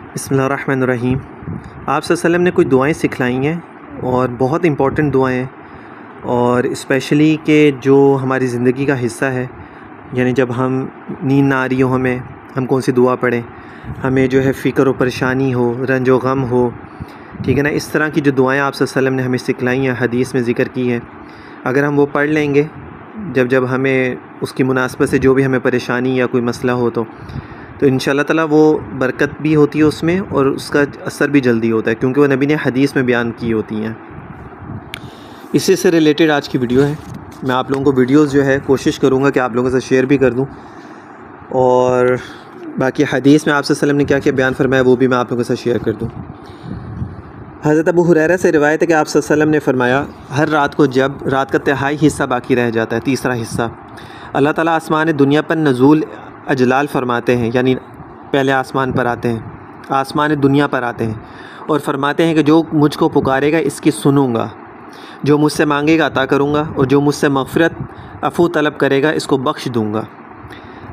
بسم اللہ الرحمن الرحیم۔ آپ صلی اللہ علیہ وسلم نے کچھ دعائیں سکھلائی ہیں اور بہت امپورٹنٹ دعائیں ہیں، اور اسپیشلی کہ جو ہماری زندگی کا حصہ ہے، یعنی جب ہم نیند نہ آ رہی ہو ہم کون سی دعا پڑھیں، ہمیں جو ہے فکر و پریشانی ہو، رنج و غم ہو، ٹھیک ہے نا، اس طرح کی جو دعائیں آپ صلی اللہ علیہ وسلم نے ہمیں سکھلائی ہیں، حدیث میں ذکر کی ہیں، اگر ہم وہ پڑھ لیں گے جب ہمیں اس کی مناسبت سے جو بھی ہمیں پریشانی یا کوئی مسئلہ ہو تو ان شاء اللہ تعالیٰ وہ برکت بھی ہوتی ہے اس میں، اور اس کا اثر بھی جلدی ہوتا ہے، کیونکہ وہ نبی نے حدیث میں بیان کی ہوتی ہیں۔ اسی سے ریلیٹڈ آج کی ویڈیو ہے۔ میں آپ لوگوں کو ویڈیوز جو ہے کوشش کروں گا کہ آپ لوگوں سے شیئر بھی کر دوں، اور باقی حدیث میں آپ صلی اللہ علیہ وسلم نے کیا کیا بیان فرمایا وہ بھی میں آپ لوگوں سے شیئر کر دوں۔ حضرت ابو ہریرہ سے روایت ہے کہ آپ صلی اللہ علیہ وسلم نے فرمایا، ہر رات کو جب رات کا تہائی حصہ باقی رہ جاتا ہے، تیسرا حصہ، اللہ تعالیٰ آسمان دنیا پر نزول اجلال فرماتے ہیں، یعنی پہلے آسمان پر آتے ہیں، آسمان دنیا پر آتے ہیں اور فرماتے ہیں کہ جو مجھ کو پکارے گا اس کی سنوں گا، جو مجھ سے مانگے گا عطا کروں گا، اور جو مجھ سے مغفرت عفو طلب کرے گا اس کو بخش دوں گا۔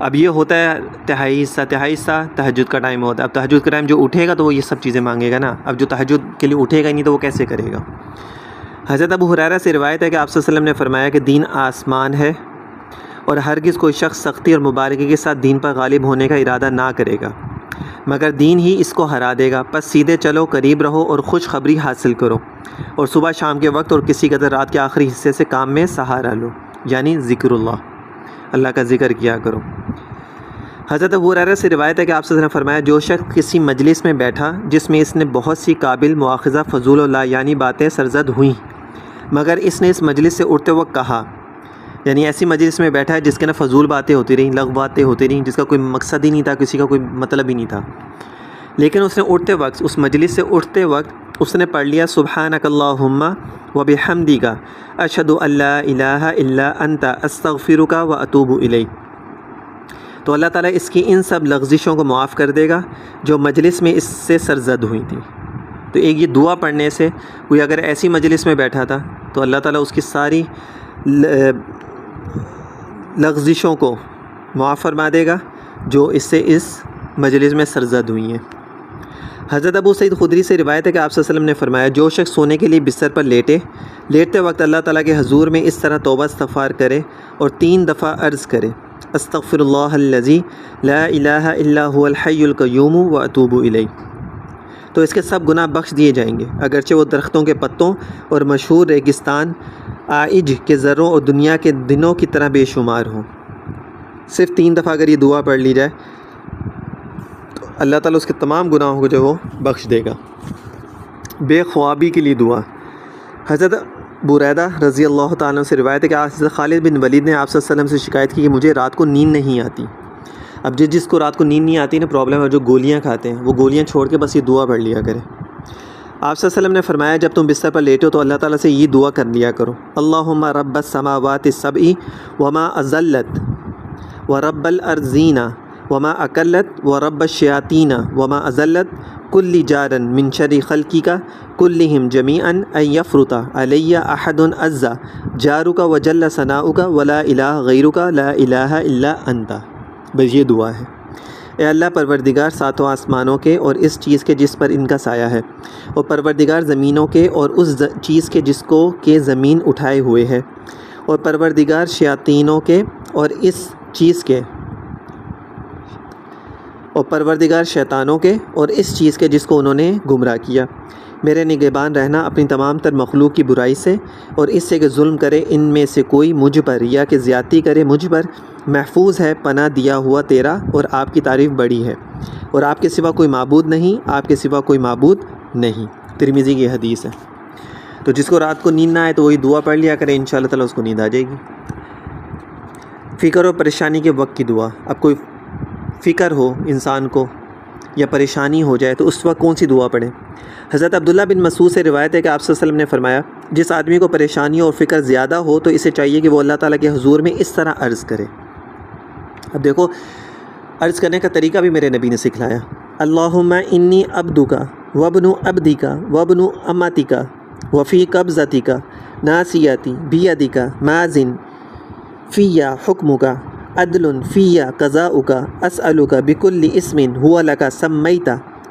اب یہ ہوتا ہے تہائی حصہ تہجد کا ٹائم ہوتا ہے۔ اب تہجد کا ٹائم جو اٹھے گا تو وہ یہ سب چیزیں مانگے گا نا، اب جو تہجد کے لیے اٹھے گا ہی نہیں تو وہ کیسے کرے گا۔ حضرت ابو ہریرہ سے روایت ہے کہ آپ صلی اللہ علیہ وسلم نے فرمایا کہ دین آسمان ہے، اور ہرگز کوئی شخص سختی اور مبارکی کے ساتھ دین پر غالب ہونے کا ارادہ نہ کرے گا مگر دین ہی اس کو ہرا دے گا۔ پس سیدھے چلو، قریب رہو اور خوشخبری حاصل کرو، اور صبح شام کے وقت اور کسی قدر رات کے آخری حصے سے کام میں سہارا لو، یعنی ذکر اللہ کا ذکر کیا کرو۔ حضرت ابو ہریرہ سے روایت ہے کہ آپ صلی اللہ علیہ وسلم نے فرمایا، جو شخص کسی مجلس میں بیٹھا جس میں اس نے بہت سی قابل مواخذہ فضول و لا یعنی باتیں سرزد ہوئیں، مگر اس نے اس مجلس سے اٹھتے وقت کہا، یعنی ایسی مجلس میں بیٹھا ہے جس کے نا فضول باتیں ہوتی رہیں، لغو باتیں ہوتی رہیں، جس کا کوئی مقصد ہی نہیں تھا، کسی کا کوئی مطلب ہی نہیں تھا، لیکن اس نے اٹھتے وقت، اس مجلس سے اٹھتے وقت اس نے پڑھ لیا سبحانک اللہم و بحمدک اشہد ان لا الہ الا انت استغفرک و اتوب الیک، تو اللہ تعالیٰ اس کی ان سب لغزشوں کو معاف کر دے گا جو مجلس میں اس سے سرزد ہوئی تھیں۔ تو ایک یہ دعا پڑھنے سے کوئی اگر ایسی مجلس میں بیٹھا تھا تو اللہ تعالیٰ اس کی ساری لغزشوں کو معاف فرما دے گا جو اس سے اس مجلس میں سرزد ہوئی ہیں۔ حضرت ابو سعید خدری سے روایت ہے کہ آپ صلی اللہ علیہ وسلم نے فرمایا، جو شخص سونے کے لیے بستر پر لیٹتے وقت اللہ تعالیٰ کے حضور میں اس طرح توبہ استغفار کرے اور 3 دفعہ عرض کرے، استغفر اللہ الذی لا الہ الا هو الحی القیوم و اتوب الیہ، تو اس کے سب گناہ بخش دیے جائیں گے، اگرچہ وہ درختوں کے پتوں اور مشہور ریگستان آئج کے ذروں اور دنیا کے دنوں کی طرح بے شمار ہوں۔ صرف 3 دفعہ اگر یہ دعا پڑھ لی جائے تو اللہ تعالیٰ اس کے تمام گناہوں کو جو وہ بخش دے گا۔ بے خوابی کے لیے دعا۔ حضرت بریدہ رضی اللہ تعالیٰ عنہ سے روایت ہے کہ حضرت خالد بن ولید نے آپ صلی اللہ علیہ وسلم سے شکایت کی کہ مجھے رات کو نیند نہیں آتی۔ اب جس کو رات کو نیند نہیں آتی نا پرابلم ہے، جو گولیاں کھاتے ہیں وہ گولیاں چھوڑ کے بس یہ دعا پڑھ لیا کرے۔ آپ صلی اللہ علیہ وسلم نے فرمایا، جب تم بستر پر لیٹو تو اللہ تعالیٰ سے یہ دعا کر لیا کرو، اللہم رب السماوات السبع وما اضلت ورب الارضین وما اکلت ورب الشیاطین وما اضلت کل جارا من شر خلقک کلہم جمیعا ان یفرط علی احد عز جارک وجل ثناؤک ولا الہ غیرک لا الہ الا انت۔ بس یہ دعا ہے۔ اے اللہ پروردگار ساتوں آسمانوں کے اور اس چیز کے جس پر ان کا سایہ ہے، اور پروردگار زمینوں کے اور اس چیز کے جس کو کہ زمین اٹھائے ہوئے ہے، اور پروردگار شیاطینوں کے اور اس چیز کے، اور پروردگار شیطانوں کے اور اس چیز کے جس کو انہوں نے گمراہ کیا، میرے نگہبان رہنا اپنی تمام تر مخلوق کی برائی سے اور اس سے کہ ظلم کرے ان میں سے کوئی مجھ پر یا کہ زیادتی کرے مجھ پر، محفوظ ہے پناہ دیا ہوا تیرا، اور آپ کی تعریف بڑی ہے، اور آپ کے سوا کوئی معبود نہیں، آپ کے سوا کوئی معبود نہیں۔ ترمذی کی حدیث ہے۔ تو جس کو رات کو نیند نہ آئے تو وہی دعا پڑھ لیا کرے، انشاءاللہ تعالیٰ اس کو نیند آ جائے گی۔ فکر و پریشانی کے وقت کی دعا۔ اب کوئی فکر ہو انسان کو یا پریشانی ہو جائے تو اس وقت کون سی دعا پڑھیں؟ حضرت عبداللہ بن مسعود سے روایت ہے کہ آپ صلی اللہ علیہ وسلم نے فرمایا، جس آدمی کو پریشانی اور فکر زیادہ ہو تو اسے چاہیے کہ وہ اللہ تعالیٰ کے حضور میں اس طرح عرض کرے۔ اب دیکھو عرض کرنے کا طریقہ بھی میرے نبی نے سکھلایا، اللہم انی عبدک وابن عبدک وابن امتک وفی قبضتک ناصیتی بیدک ماضٍ فی حکمک عدل فی قضاؤک اسألک بکل اسم هو لک سمیت